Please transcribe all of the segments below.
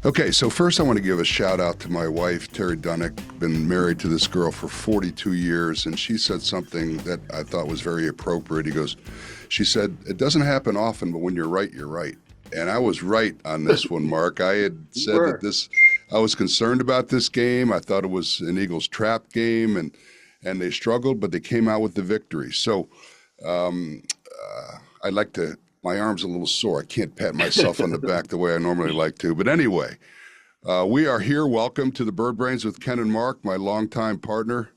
Okay, so first I want to give a shout out to my wife, Terry Dunek. Been married to this girl for 42 years, and she said something that I thought was very appropriate. She said, it doesn't happen often, but when you're right, you're right. And I was right on this one, Mark. I had said that I was concerned about this game. I thought it was an Eagles trap game, and they struggled, but they came out with the victory. So my arm's a little sore. I can't pat myself on the back the way I normally like to. But anyway, we are here. Welcome to the Bird Brains with Ken and Mark, my longtime partner.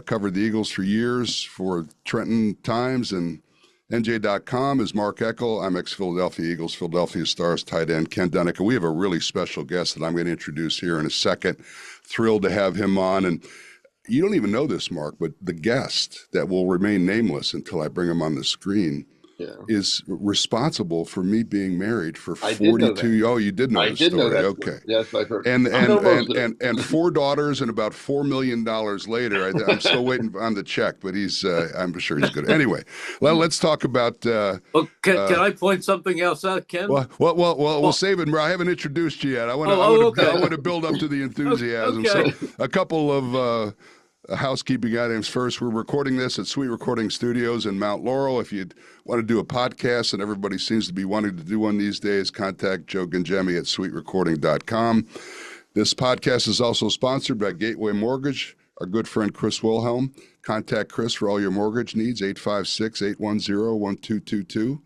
Covered the Eagles for years for Trenton Times, and NJ.com is Mark Eckel. I'm ex-Philadelphia Eagles, Philadelphia Stars tight end Ken Dunek. And we have a really special guest that I'm going to introduce here in a second. Thrilled to have him on. And you don't even know this, Mark, but the guest that will remain nameless until I bring him on the screen is responsible for me being married for 42. Oh, you did know the story. Okay. Yes, I've heard. And 4 daughters and about $4 million later. I'm still waiting on the check, but I'm sure he's good. Anyway, let's talk about. Can I point something else out, Ken? Well, we'll save it. I haven't introduced you yet. I want to build up to the enthusiasm. Okay. So a couple of housekeeping items first. We're recording this at SuiteRecording Studios in Mount Laurel. If you'd want to do a podcast, and everybody seems to be wanting to do one these days, contact Joe Gangemi at SuiteRecording.com. This podcast is also sponsored by Gateway Mortgage, our good friend Chris Wilhelm. Contact Chris for all your mortgage needs, 856-810-1222.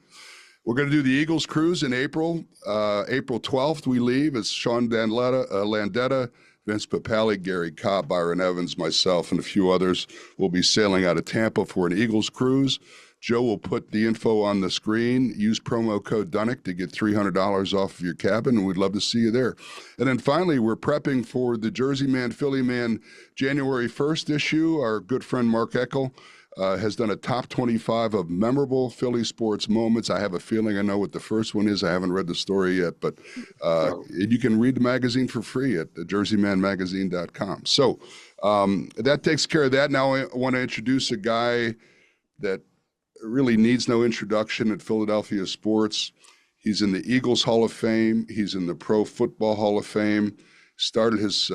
We're going to do the Eagles cruise in April. April 12th, we leave. It's Sean Landetta, Vince Papale, Gary Cobb, Byron Evans, myself, and a few others will be sailing out of Tampa for an Eagles cruise. Joe will put the info on the screen. Use promo code Dunek to get $300 off of your cabin, and we'd love to see you there. And then finally, we're prepping for the JerseyMan, PhillyMan January 1st issue. Our good friend Mark Eckel has done a top 25 of memorable Philly sports moments. I have a feeling I know what the first one is. I haven't read the story yet, but you can read the magazine for free at JerseyManMagazine.com. So that takes care of that. Now I want to introduce a guy that really needs no introduction at Philadelphia sports. He's in the Eagles Hall of Fame. He's in the Pro Football Hall of Fame. Started his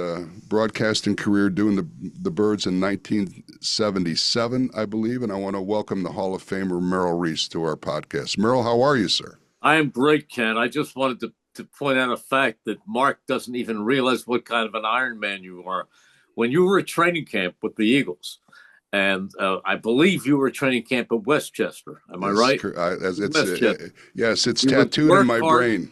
broadcasting career doing the Birds in 1977, I believe, and I want to welcome the Hall of Famer Merrill Reese to our podcast. Merrill, how are you, sir? I am great, Ken. I just wanted to point out a fact that Mark doesn't even realize what kind of an Iron Man you are. When you were at training camp with the Eagles, and I believe you were at training camp at Westchester. Am I right? Yes, it's tattooed in my brain.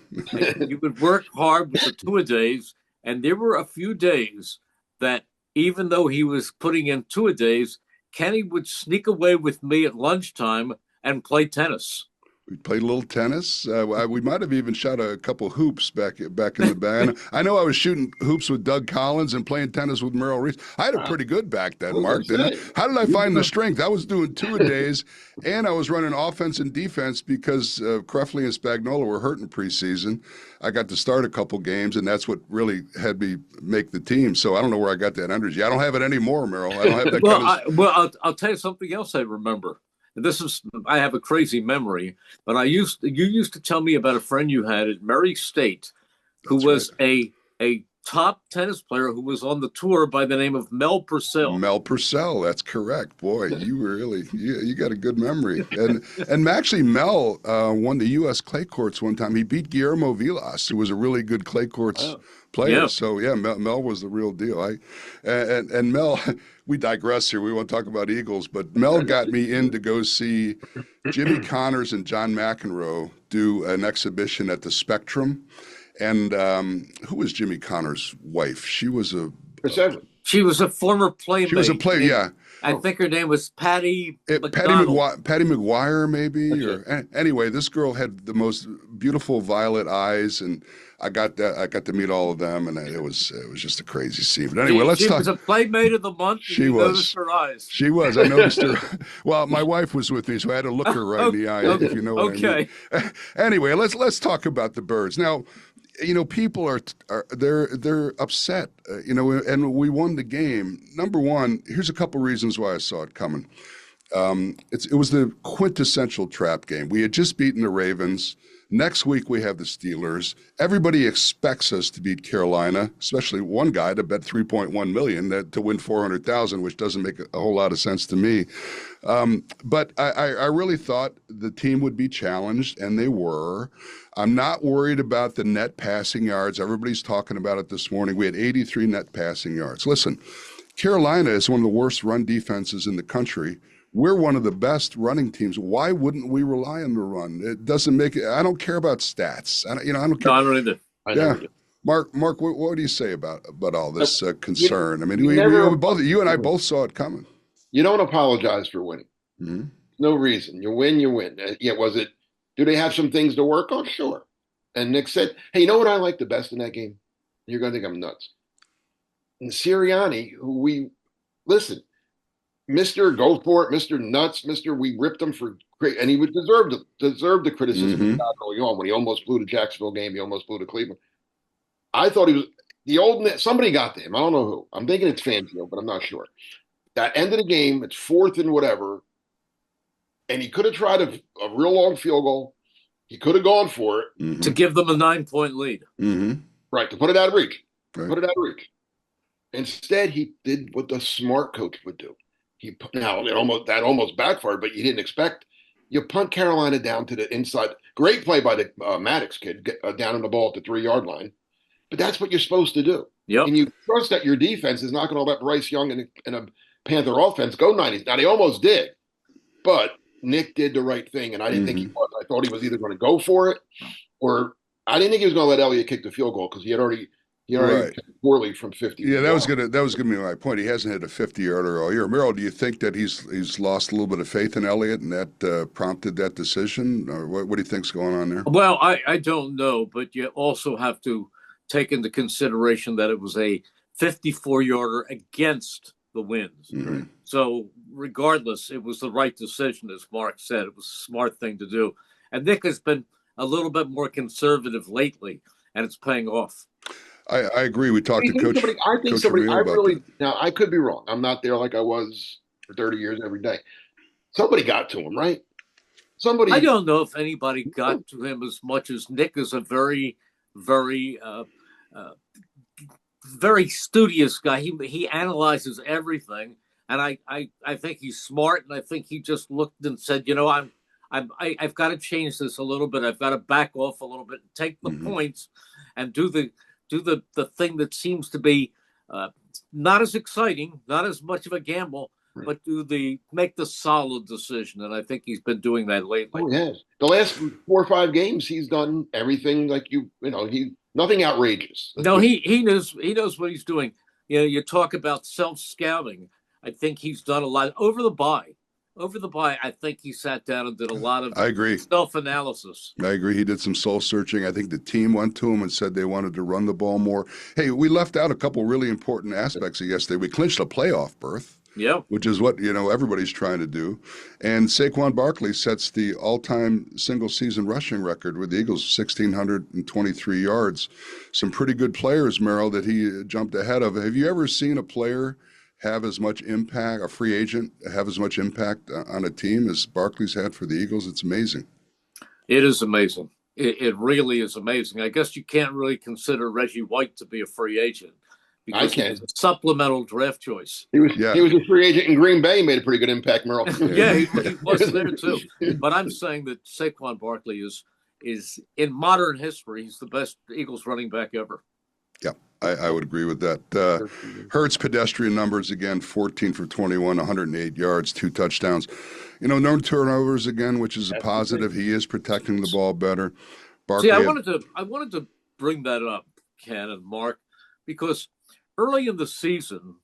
You would work hard with the two-a-days. And there were a few days that, even though he was putting in two-a-days, Kenny would sneak away with me at lunchtime and play tennis. We played a little tennis. We might have even shot a couple hoops back in the band. I know I was shooting hoops with Doug Collins and playing tennis with Merrill Reese. I had it pretty good back then, Mark, didn't I? How did I find the strength? I was doing two-a-days, and I was running offense and defense because Krefli and Spagnuolo were hurt in preseason. I got to start a couple games, and that's what really had me make the team. So I don't know where I got that energy. I don't have it anymore, Merrill. I don't have that I'll tell you something else I remember. I have a crazy memory, but you used to tell me about a friend you had at Murray State who was a top tennis player who was on the tour by the name of Mel Purcell. Mel Purcell, that's correct. Boy, you really you got a good memory. And actually Mel won the U.S. clay courts one time. He beat Guillermo Vilas, who was a really good clay courts player. Yeah. So yeah, Mel was the real deal. And Mel, we digress here. We won't talk about Eagles, but Mel got me in to go see Jimmy Connors and John McEnroe do an exhibition at the Spectrum. And who was Jimmy Connors' wife? She was a former playmate. She was a player, yeah. I think her name was Patty McGuire, maybe. Anyway, this girl had the most beautiful violet eyes, and I got to meet all of them, and it was just a crazy scene. But anyway, let's talk. She was a playmate of the month. She was. Noticed her eyes. She was. I noticed her. Well, my wife was with me, so I had to look her right in the eye, if you know what I mean. Anyway, let's talk about the Birds now. You know, people are they're upset. And we won the game. Number one, here's a couple reasons why I saw it coming. It was the quintessential trap game. We had just beaten the Ravens. Next week, we have the Steelers. Everybody expects us to beat Carolina, especially one guy to bet $3.1 million to win $400,000, which doesn't make a whole lot of sense to me. But I really thought the team would be challenged, and they were. I'm not worried about the net passing yards. Everybody's talking about it this morning. We had 83 net passing yards. Listen, Carolina is one of the worst run defenses in the country. We're one of the best running teams. Why wouldn't we rely on the run? It doesn't make it. I don't care about stats. I don't care. No, I don't either. I never do. Mark, what do you say about all this concern? I mean, you and I both saw it coming. You don't apologize for winning. Mm-hmm. No reason. You win, you win. Yeah, do they have some things to work on? Sure. And Nick said, hey, you know what I like the best in that game? You're going to think I'm nuts. And Sirianni, listen, Mr. Go for it, Mr. Nuts, Mr. We ripped him for great, and he would deserve the criticism he got early on when he almost blew the Jacksonville game, he almost blew to Cleveland. I thought he was the old somebody got to him. I don't know who. I'm thinking it's Fangio, but I'm not sure. That end of the game, it's 4th and whatever, and he could have tried a real long field goal. He could have gone for it to give them a 9-point lead. Right, to put it out of reach. Right. Put it out of reach. Instead, he did what the smart coach would do. That almost backfired, but you didn't expect. You punt Carolina down to the inside. Great play by the Maddox kid, down on the ball at the 3-yard line. But that's what you're supposed to do. Yep. And you trust that your defense is not going to let Bryce Young and a Panther offense go 90s. Now, they almost did, but Nick did the right thing, and I didn't think he was. I thought he was either going to go for it, or I didn't think he was going to let Elliott kick the field goal because he already kicked poorly from 50. Yeah, that was gonna be my point. He hasn't hit a 50-yarder all year. Merrill, do you think that he's lost a little bit of faith in Elliott and that prompted that decision? Or what do you think's going on there? Well, I don't know, but you also have to take into consideration that it was a 54-yarder against the Winds. So regardless, it was the right decision, as Mark said. It was a smart thing to do. And Nick has been a little bit more conservative lately, and it's paying off. I agree. We talked to Coach. Now I could be wrong. I'm not there like I was for 30 years every day. Somebody got to him, right? I don't know if anybody got to him as much as Nick is a very, very, very studious guy. He analyzes everything, and I think he's smart, and I think he just looked and said, I've got to change this a little bit. I've got to back off a little bit and take the points and do the thing that seems to be not as exciting, not as much of a gamble, but make the solid decision. And I think he's been doing that lately. Oh, yes. The last 4 or 5 games, he's done everything like nothing outrageous. No, he knows what he's doing. You talk about self-scouting. I think he's done a lot over the bye. I think he sat down and did a lot of self-analysis. I agree. He did some soul searching. I think the team went to him and said they wanted to run the ball more. Hey, we left out a couple really important aspects of yesterday. We clinched a playoff berth, which is what everybody's trying to do. And Saquon Barkley sets the all-time single-season rushing record with the Eagles, 1,623 yards. Some pretty good players, Merrill, that he jumped ahead of. Have you ever seen a player have as much impact, a free agent have as much impact on a team as Barkley's had for the Eagles? It's amazing. It is amazing. It really is amazing. I guess you can't really consider Reggie White to be a free agent because he was a supplemental draft choice. He was a free agent in Green Bay. He made a pretty good impact, Merrill. Yeah, he was there too. But I'm saying that Saquon Barkley is in modern history, he's the best Eagles running back ever. Yeah. I would agree with that. Hurts pedestrian numbers again, 14 for 21, 108 yards, 2 touchdowns. No turnovers again, which is a positive. He is protecting the ball better. Barkley I wanted to bring that up, Ken and Mark, because early in the season,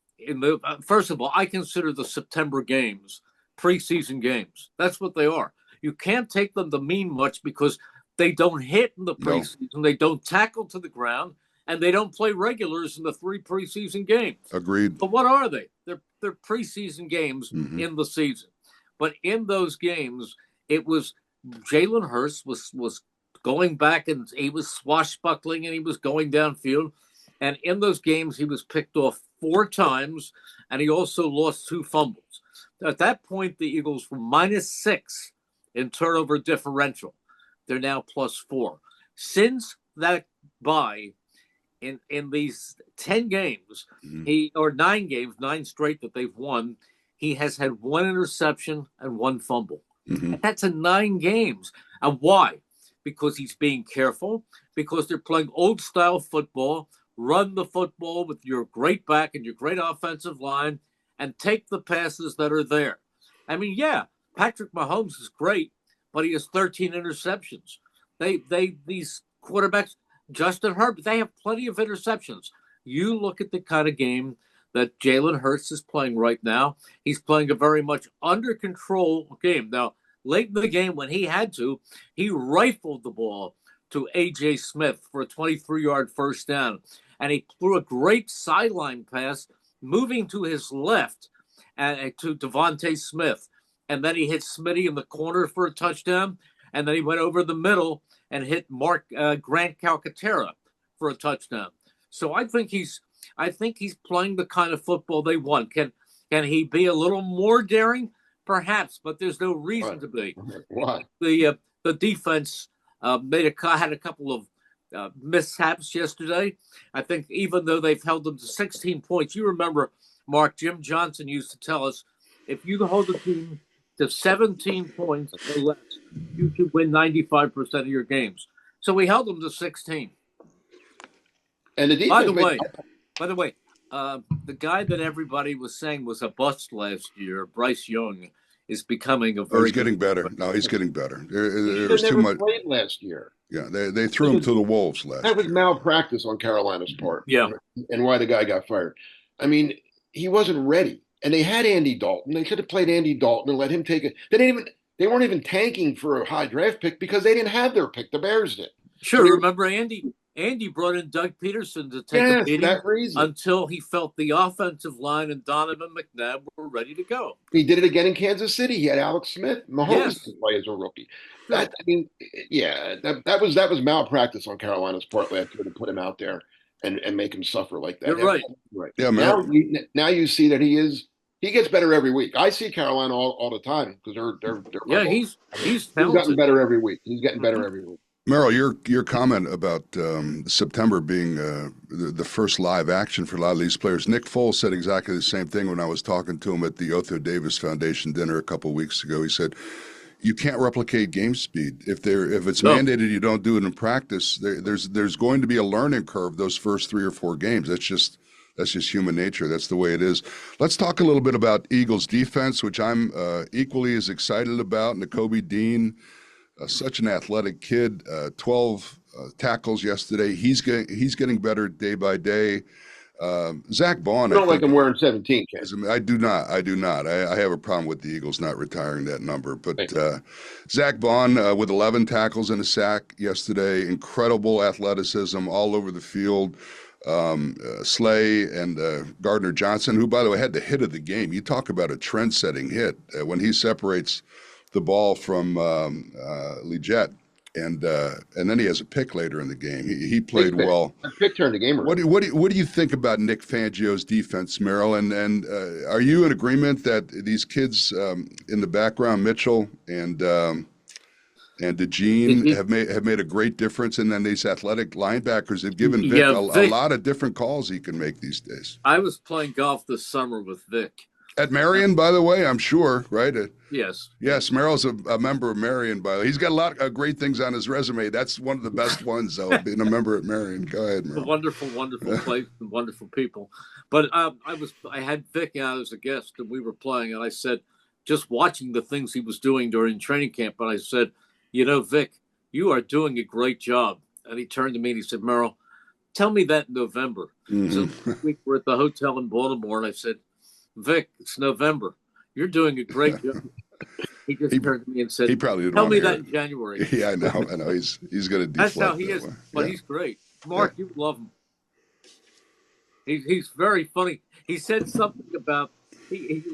first of all, I consider the September games preseason games. That's what they are. You can't take them to mean much because they don't hit in the preseason. No. They don't tackle to the ground. And they don't play regulars in the 3 preseason games. Agreed. But what are they? They're preseason games in the season. But in those games, it was Jalen Hurts was going back and he was swashbuckling and he was going downfield. And in those games, he was picked off 4 times and he also lost 2 fumbles. At that point, the Eagles were -6 in turnover differential. They're now +4. Since that bye, in these 10 games, or 9 games, 9 straight that they've won, he has had 1 interception and 1 fumble. And that's in 9 games. And why? Because he's being careful, because they're playing old-style football, run the football with your great back and your great offensive line, and take the passes that are there. I mean, yeah, Patrick Mahomes is great, but he has 13 interceptions. These quarterbacks, Justin Herbert, they have plenty of interceptions. You look at the kind of game that Jalen Hurts is playing right now. He's playing a very much under control game. Now, late in the game when he had to, he rifled the ball to A.J. Smith for a 23-yard first down. And he threw a great sideline pass moving to his left to Devontae Smith. And then he hit Smitty in the corner for a touchdown. And then he went over the middle and hit Grant Calcaterra for a touchdown. So I think he's playing the kind of football they want. Can he be a little more daring? Perhaps, but there's no reason to be. Why? The defense had a couple of mishaps yesterday. I think even though they've held them to 16 points, you remember, Mark, Jim Johnson used to tell us, if you hold the team to 17 points or less, you should win 95% of your games. So we held them to 16. And the defense. By the way, the guy that everybody was saying was a bust last year, Bryce Young, is becoming a very. He's getting better. No, he's getting better. There's he too much. Played last year. Yeah, they threw him to the wolves last. That was malpractice on Carolina's part. Yeah, and why the guy got fired. I mean, he wasn't ready, and they had Andy Dalton. They should have played Andy Dalton and let him take it. They weren't even tanking for a high draft pick because they didn't have their pick. The Bears did. Sure. Remember Andy brought in Doug Peterson to take a beating until he felt the offensive line and Donovan McNabb were ready to go. He did it again in Kansas City. He had Alex Smith. Mahomes didn't play as a rookie. That was malpractice on Carolina's part last year to put him out there and make him suffer like that. You're right. Yeah, now you see that he gets better every week. I see Carolina all the time because they're he's gotten better every week. He's getting better every week. Merrill, your comment about September being the first live action for a lot of these players. Nick Foles said exactly the same thing when I was talking to him at the Otho Davis Foundation dinner a couple of weeks ago. He said, you can't replicate game speed. If it's mandated you don't do it in practice, there's going to be a learning curve those first 3 or 4 games. That's just human nature. That's the way it is. Let's talk a little bit about Eagles defense, which I'm equally as excited about. Nakobe Dean, such an athletic kid, 12 tackles yesterday. He's getting better day by day. Zach Bond. You don't like him wearing 17, Ken. I do not. I have a problem with the Eagles not retiring that number. But Zach Bond with 11 tackles and a sack yesterday. Incredible athleticism all over the field. Slay and Gardner Johnson, who, by the way, had the hit of the game. You talk about a trend-setting hit when he separates the ball from Leggett, and then he has a pick later in the game. He played well. A pick turned the game around. What do you think about Nick Fangio's defense, Merrill? And are you in agreement that these kids in the background, Mitchell and DeGene, have made a great difference, and then these athletic linebackers have given Vic a lot of different calls he can make these days? I was playing golf this summer with Vic. At Marion, by the way, I'm sure, right? Yes. Yes, Merrill's a member of Marion, by the way. He's got a lot of great things on his resume. That's one of the best ones, though, being a member at Marion. Go ahead, Merrill. A wonderful, wonderful place and wonderful people. But I had Vic out as a guest, and we were playing, and I said, just watching the things he was doing during training camp, and I said, Vic, you are doing a great job. And he turned to me and he said, Merrill, tell me that in November. So we were at the hotel in Baltimore, and I said, Vic, it's November. You're doing a great job. He just turned to me and said, he probably didn't tell me hear that in January. Yeah, I know. He's going to deflect. That's how he is. Way. But he's great. Mark, you love him. He's very funny. He said something about,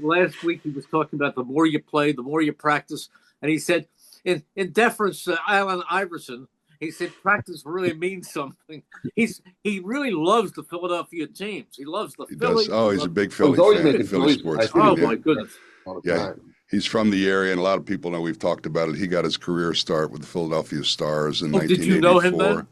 last week he was talking about the more you play, the more you practice. And he said, in deference to Allen Iverson, He said practice really means something. He really loves the Philadelphia teams. He loves the He Phillies. does. Oh, he's a big I Philly was always fan, making Philly Phillies. sports I fan. think Oh my goodness! all the Yeah, time. he's from the area, and a lot of people know we've talked about it. He got his career start with the Philadelphia Stars in Oh, did you know him 1984. then?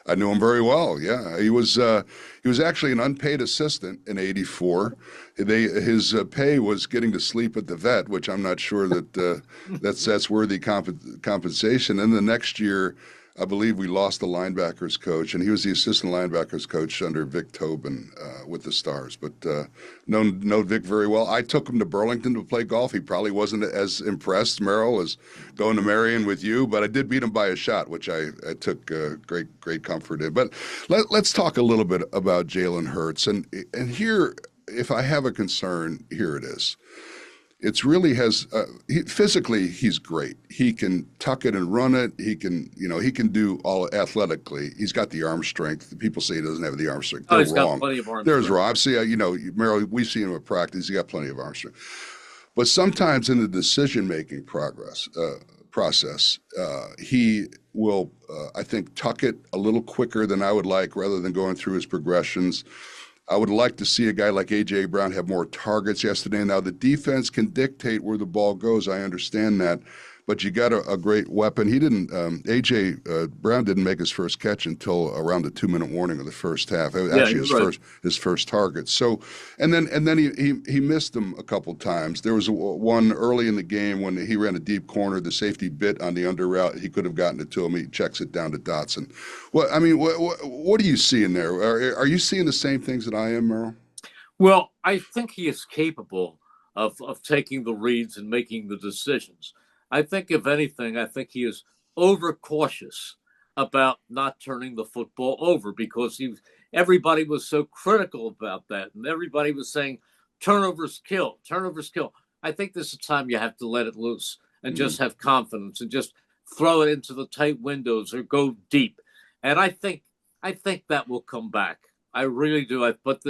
I knew him very well. Yeah, he was actually an unpaid assistant in '84. His pay was getting to sleep at the vet, which I'm not sure that that's worthy compensation. And the next year, I believe we lost the linebackers coach, and he was the assistant linebackers coach under Vic Tobin with the Stars. But know Vic very well. I took him to Burlington to play golf. He probably wasn't as impressed, Merrill, as going to Marion with you, but I did beat him by a shot, which I took great comfort in. But let's talk a little bit about Jalen Hurts. And here, if I have a concern, here it is. It's really physically he's great. He can tuck it and run it. He can do all athletically. He's got the arm strength. People say he doesn't have the arm strength. Oh, They're he's wrong. got plenty of arm There's strength. wrong. I've seen, Merrill, we've seen him at practice. He got plenty of arm strength. But sometimes in the decision-making process, he will, I think, tuck it a little quicker than I would like, rather than going through his progressions. I would like to see a guy like A.J. Brown have more targets yesterday. Now, the defense can dictate where the ball goes. I understand that. But you got a great weapon. He didn't. A.J. Brown didn't make his first catch until around the 2-minute warning of the first half. It was actually his first target. So, and then he missed them a couple times. There was one early in the game when he ran a deep corner. The safety bit on the under route. He could have gotten it to him. He checks it down to Dotson. What do you see in there? Are you seeing the same things that I am, Merrill? Well, I think he is capable of taking the reads and making the decisions. I think, if anything, he is overcautious about not turning the football over, because everybody was so critical about that. And everybody was saying, turnovers kill. I think this is a time you have to let it loose and just have confidence and just throw it into the tight windows or go deep. And I think that will come back. I really do. But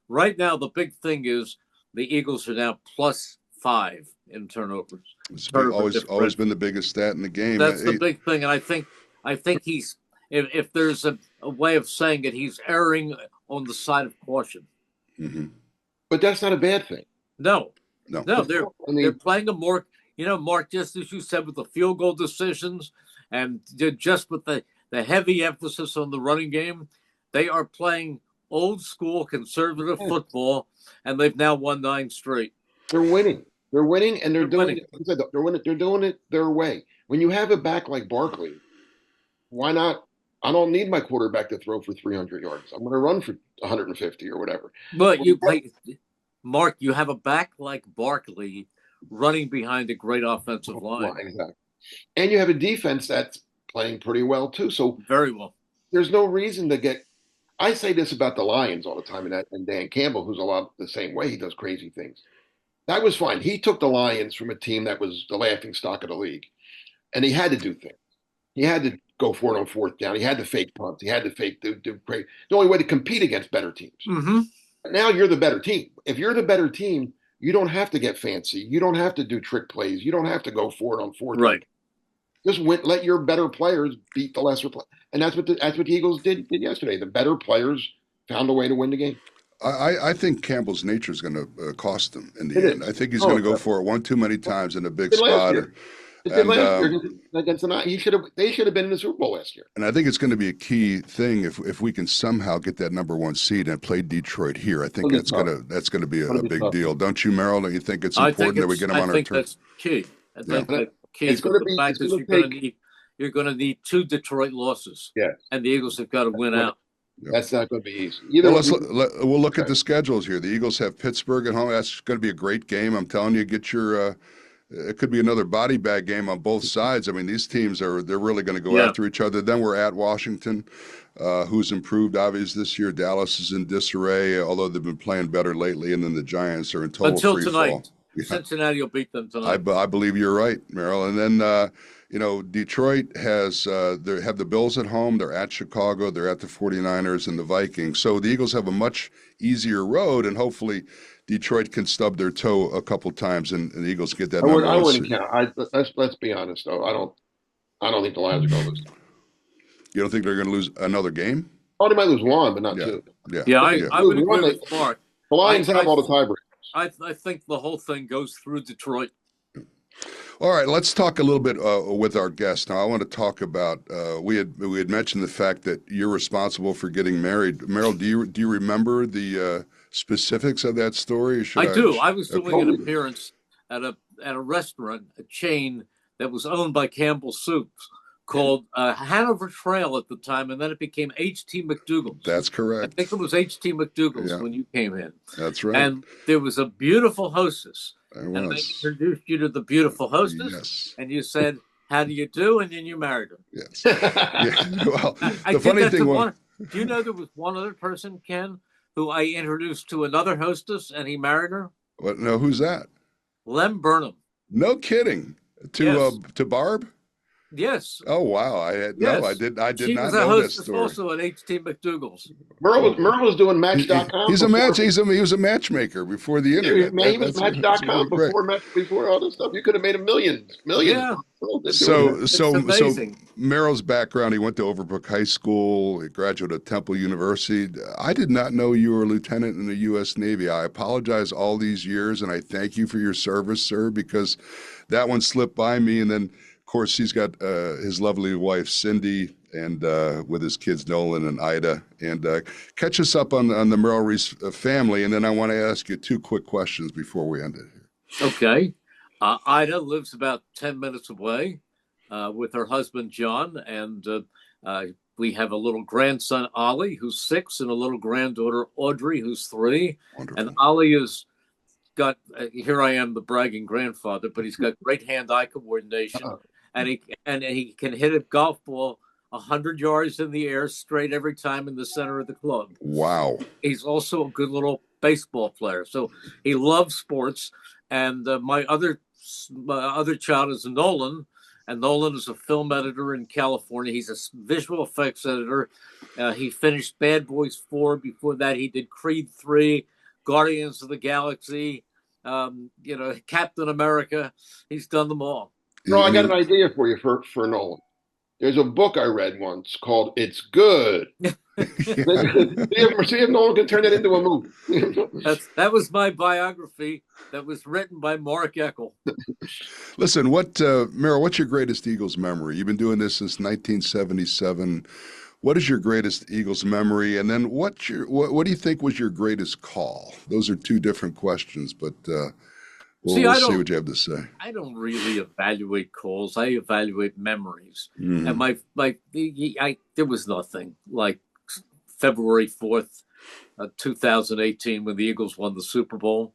right now, the big thing is the Eagles are now +5 in turnovers. It's always been the biggest stat in the game. That's the big thing. And I think he's, if there's a way of saying it, he's erring on the side of caution. Mm-hmm. But that's not a bad thing. No. They're playing a more, Mark, just as you said, with the field goal decisions and just with the heavy emphasis on the running game, they are playing old school conservative football, and they've now won 9 straight. They're winning. They're winning, and they're doing it their way. When you have a back like Barkley, why not? I don't need my quarterback to throw for 300 yards. I'm going to run for 150 or whatever. But Mark, you have a back like Barkley running behind a great offensive line. Exactly. And you have a defense that's playing pretty well too. So very well. There's no reason to get. I say this about the Lions all the time, and Dan Campbell, who's a lot the same way. He does crazy things. That was fine. He took the Lions from a team that was the laughing stock of the league, and he had to do things. He had to go for it on 4th down. He had to fake punts. He had to fake do great. The only way to compete against better teams. Mm-hmm. Now you're the better team. If you're the better team, you don't have to get fancy. You don't have to do trick plays. You don't have to go for it on 4th. Right. Just let your better players beat the lesser players. And that's what the Eagles did yesterday. The better players found a way to win the game. I think Campbell's nature is going to cost him in the end. I think he's going to go for it one too many times in a big spot. Last year against they should have been in the Super Bowl last year. And I think it's going to be a key thing if we can somehow get that number 1 seed and play Detroit here. I think that's going to be a big deal, don't you, Merrill? Don't you think it's important that we get them on our turf? I think that's key. I think that's key. It's going to be the fact that you're going to need 2 Detroit losses. Yeah, and the Eagles have got to win out. Yep. That's not going to be easy. We'll look at the schedules here. The Eagles have Pittsburgh at home. That's going to be a great game. I'm telling you, get your. It could be another body bag game on both sides. I mean, these teams they're really going to go after each other. Then we're at Washington, who's improved obviously this year. Dallas is in disarray, although they've been playing better lately. And then the Giants are in total free fall. Yeah. Cincinnati will beat them tonight. I believe you're right, Merrill. And then Detroit they have the Bills at home. They're at Chicago. They're at the 49ers and the Vikings. So the Eagles have a much easier road, and hopefully Detroit can stub their toe a couple times, and the Eagles get that. I wouldn't count. Let's be honest, though. I don't think the Lions are going to lose. You don't think they're going to lose another game? Oh, they might lose one, but not Yeah. two. Yeah, I would One, agree with Mark. The Lions have all the tiebreakers. I think the whole thing goes through Detroit. All right, let's talk a little bit with our guest now. I want to talk about we had mentioned the fact that you're responsible for getting married. Merrill, do you remember the specifics of that story? I do. I was doing an appearance at a restaurant, a chain that was owned by Campbell Soups, called Hanover Trail at the time, and then it became H.T. McDougal's. That's correct. I think it was H.T. McDougal's when you came in. That's right. And there was a beautiful hostess. There and was. they introduced you to the beautiful hostess. Yes. And you said, "How do you do?" And then you married her. Yes. Yeah. Well, the funny thing was, do you know there was one other person, Ken, who I introduced to another hostess, and he married her? what? No, who's that? Lem Burnham. No kidding. To Barb? Yes. Oh wow! I did not She was know a this hostess story. also at H.T. McDougal's. Merle was doing Match.com. He was a matchmaker before the internet. He was Match.com before all this stuff. You could have made millions. Yeah. So Merrill's background, he went to Overbrook High School, he graduated at Temple University. I did not know you were a lieutenant in the U.S. Navy. I apologize all these years, and I thank you for your service, sir, because that one slipped by me. And then, of course, he's got his lovely wife, Cindy, and with his kids, Nolan and Ida. And catch us up on the Merrill Reese family, and then I want to ask you two quick questions before we end it here. Okay. Ida lives about 10 minutes away with her husband, John, and we have a little grandson, Ollie, who's 6, and a little granddaughter, Audrey, who's 3. Wonderful. And Ollie has got, here I am, the bragging grandfather, but he's got great hand-eye coordination, and he can hit a golf ball 100 yards in the air straight every time in the center of the club. Wow. He's also a good little baseball player, so he loves sports. And my other child is Nolan, and Nolan is a film editor in California. He's a visual effects editor. He finished Bad Boys 4. Before that, he did Creed 3, Guardians of the Galaxy, Captain America. He's done them all. Bro, I got an idea for you for Nolan. There's a book I read once called "It's Good." See if Nolan can turn that into a movie. That was my biography that was written by Mark Eckel. Listen, Merrill, what's your greatest Eagles memory? You've been doing this since 1977. What is your greatest Eagles memory? And then what do you think was your greatest call? Those are two different questions, but we'll see what you have to say. I don't really evaluate calls. I evaluate memories. Mm-hmm. And there was nothing like February 4th, 2018, when the Eagles won the Super Bowl.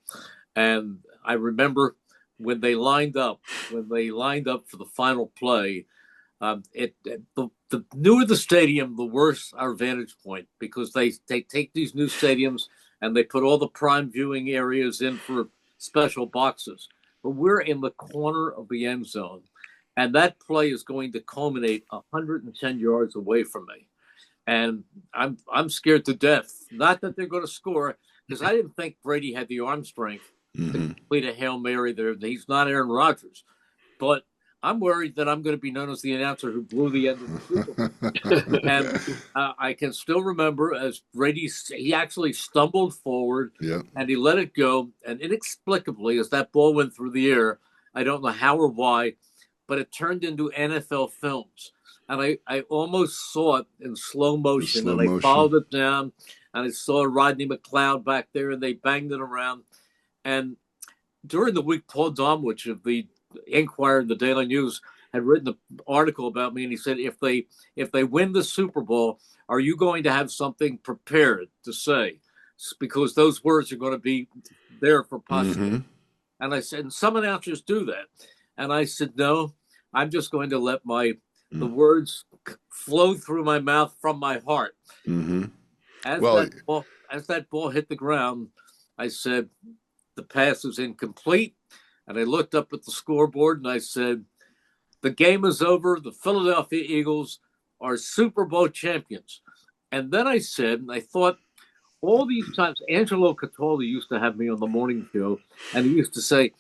And I remember when they lined up for the final play, the newer the stadium, the worse our vantage point, because they take these new stadiums and they put all the prime viewing areas in for special boxes. But we're in the corner of the end zone, and that play is going to culminate 110 yards away from me. And I'm scared to death. Not that they're going to score, because I didn't think Brady had the arm strength to complete a Hail Mary there. He's not Aaron Rodgers. But I'm worried that I'm going to be known as the announcer who blew the end of the Super Bowl. And I can still remember as Brady, he actually stumbled forward and he let it go. And inexplicably, as that ball went through the air, I don't know how or why, but it turned into NFL films. And I almost saw it in slow motion. I followed it down, and I saw Rodney McLeod back there, and they banged it around. And during the week, Paul Domwich of the Inquirer, the Daily News, had written an article about me, and he said, if they win the Super Bowl, are you going to have something prepared to say? Because those words are going to be there for posterity. And I said, and some announcers do that. And I said, no, I'm just going to let the words flow through my mouth from my heart. As that ball hit the ground, I said, the pass is incomplete. And I looked up at the scoreboard and I said, the game is over. The Philadelphia Eagles are Super Bowl champions. And then I said, and I thought, all these times, Angelo Catoli used to have me on the morning show, and he used to say,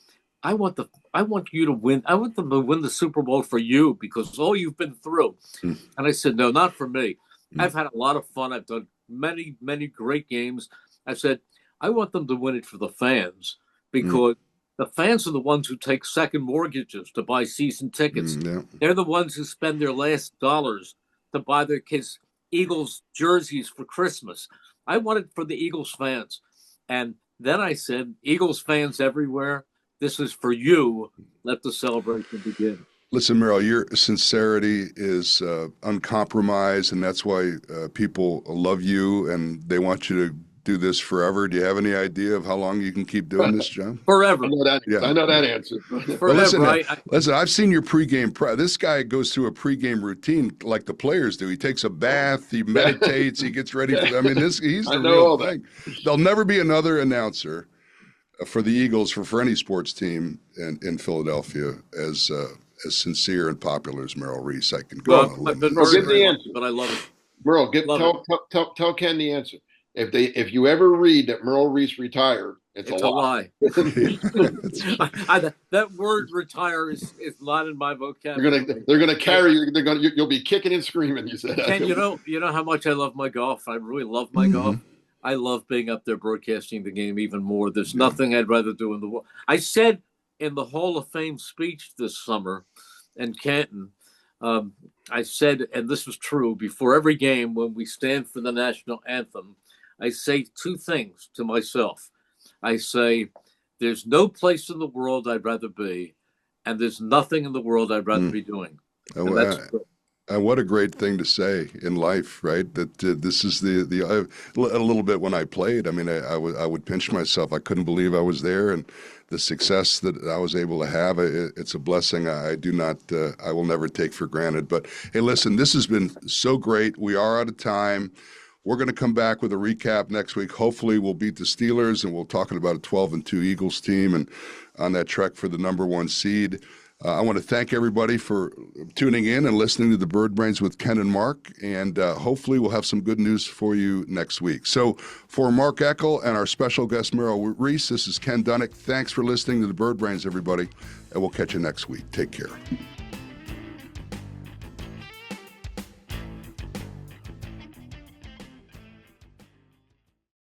I want you to win. I want them to win the Super Bowl for you because all you've been through. And I said, no, not for me. I've had a lot of fun. I've done many, many great games. I said, I want them to win it for the fans because the fans are the ones who take second mortgages to buy season tickets. They're the ones who spend their last dollars to buy their kids Eagles jerseys for Christmas. I want it for the Eagles fans. And then I said, Eagles fans everywhere, this is for you. Let the celebration begin. Listen, Merrill, your sincerity is uncompromised, and that's why people love you and they want you to do this forever. Do you have any idea of how long you can keep doing this, John? Forever. I know that answer. Forever. Well, listen, Right? listen, I've seen your pregame. This guy goes through a pregame routine like the players do. He takes a bath, he meditates, he gets ready for. I mean, he's the real thing. There'll never be another announcer for the Eagles for any sports team in Philadelphia as sincere and popular as Merrill Reese. I can go on a limb. Give the answer, but I love it. Merrill, tell Ken the answer. If you ever read that Merrill Reese retired, it's a lie. That word "retire" is not in my vocabulary. They're gonna carry you. You'll be kicking and screaming. You said. And you know how much I love my golf. I really love my golf. I love being up there broadcasting the game even more. There's nothing I'd rather do in the world. I said in the Hall of Fame speech this summer in Canton, I said, and this was true, before every game when we stand for the national anthem, I say two things to myself. I say, there's no place in the world I'd rather be, and there's nothing in the world I'd rather be doing. And that's and what a great thing to say in life, right? That this is a little bit when I played. I mean, I would pinch myself. I couldn't believe I was there, and the success that I was able to have. It's a blessing. I will never take for granted. But hey, listen, this has been so great. We are out of time. We're going to come back with a recap next week. Hopefully we'll beat the Steelers, and we'll talk about a 12-2 Eagles team and on that trek for the #1 seed. I want to thank everybody for tuning in and listening to the Bird Brains with Ken and Mark, and hopefully we'll have some good news for you next week. So for Mark Eckel and our special guest Merrill Reese, this is Ken Dunek. Thanks for listening to the Bird Brains, everybody, and we'll catch you next week. Take care.